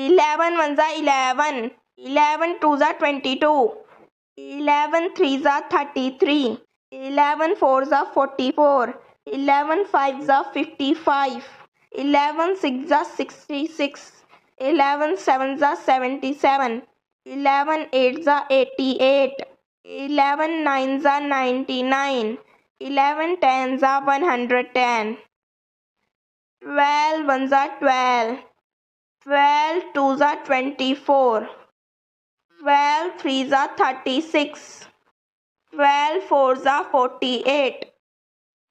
11 ones are 11. 11 twos are 22. 11 threes are 33. 11 fours are 44. 11 fives are 55. 11 sixes are 66. 11 sevens are 77. 11 eights are 88. 11 nines are 99. 11 tens are 110. 12 ones are 12. 12 twos are 24. 12 threes are 36. 12 fours are 48.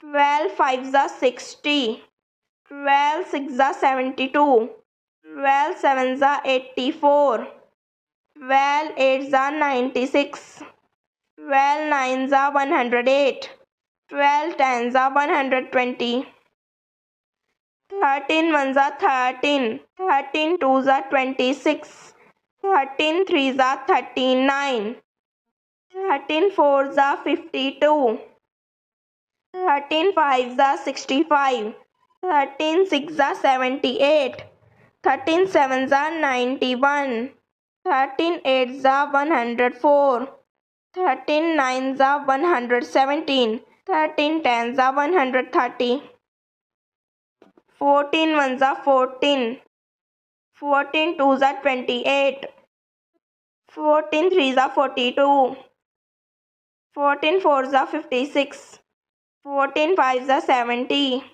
12 fives are 60. 12 sixes are 72. 12 sevens are 84. 12 eights are 96. 12 nines are 108. 12 tens are 120. 13 ones are 13. 13 twos are 26. 13 threes are 39. 13 fours are 52. 13 fives are 65. 13 sixes are 78. 13 sevens are 91. 13 eights are 104. 13 nines are 117. 13 tens are 130. 14 ones are 14. 14 twos are 28. 14 threes are 42. 14 fours are 56. 14 fives are 70.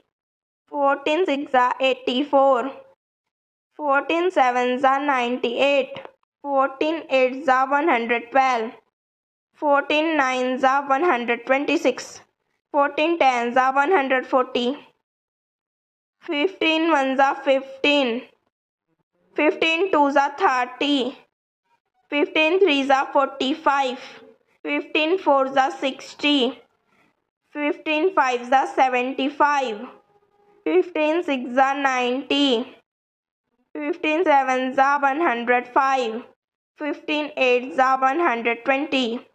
14 sixes are 84. 14 sevens are 98. 14 eights are 112. 14 nines are 126. 14 tens are 140. 15 ones are 15. 15 twos are 30. 15 threes are 45. 15 fours are 60. 15 fives are 75. 15 sixes are 90. 15 sevens are 105. 15 eights are 120.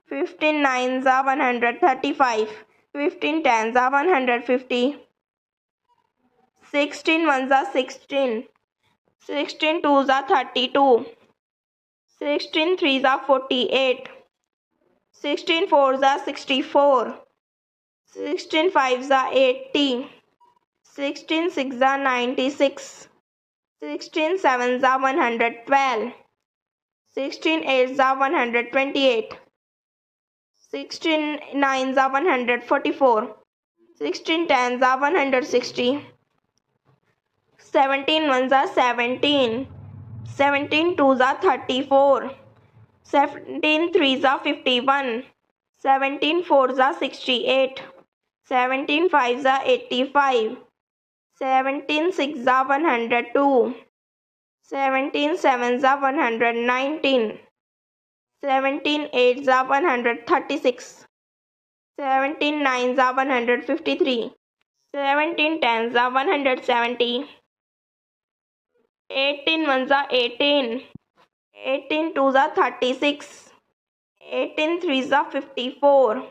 15 nines are 135. 15 tens are 150. 16 ones are 16. 16 twos are 32. 16 threes are 48. 16 fours are 64. 16 fives are 80. 16 sixes are 96. 16 sevens are 112. 16 eights are 128. 16 nines are 144. 16 tens are 160. 17 ones are 17. 17 twos are 34. 17 threes are 51. 17 fours are 68. 17 fives are 85. 17 sixes are 102. 17 sevens are 119. 17 eights are 136. 17 nines are 153. 17 tens are 170. 18 ones are 18. 18 twos are 36. 18 threes are 54.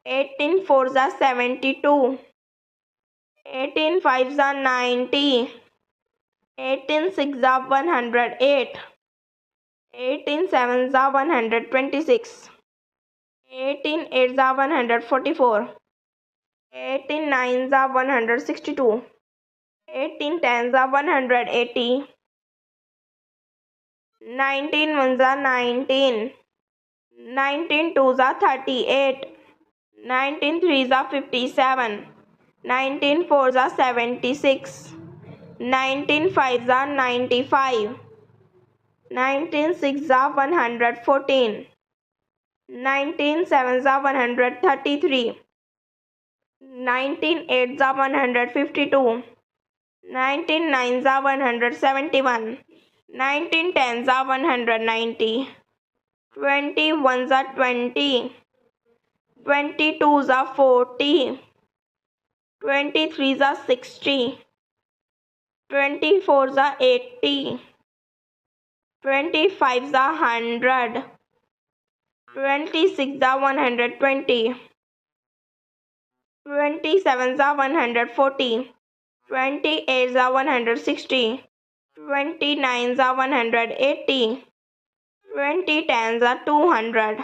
18 fours are 72. 18 fives are 90. 18 sixes are 108. 18 sevens are 126. 18 eights are 144. 18 nines are 162. 18 tens are 180. 19 ones are 19. 19 twos are 38. 19 threes are 57. 19 fours are 76. 19 fives are 95. 19 sixes are 114. 19 sevens are 133. 19 eights are 152. 19 nines are 171. 19 tens are 190. 20 ones are 20. 20 twos are 40. 20 threes are 60. 20 fours are 80. 20 fives are 100. 26 are 120. 27s are 140. 28s are 160. 20 nines are 180. 20 tens are 200.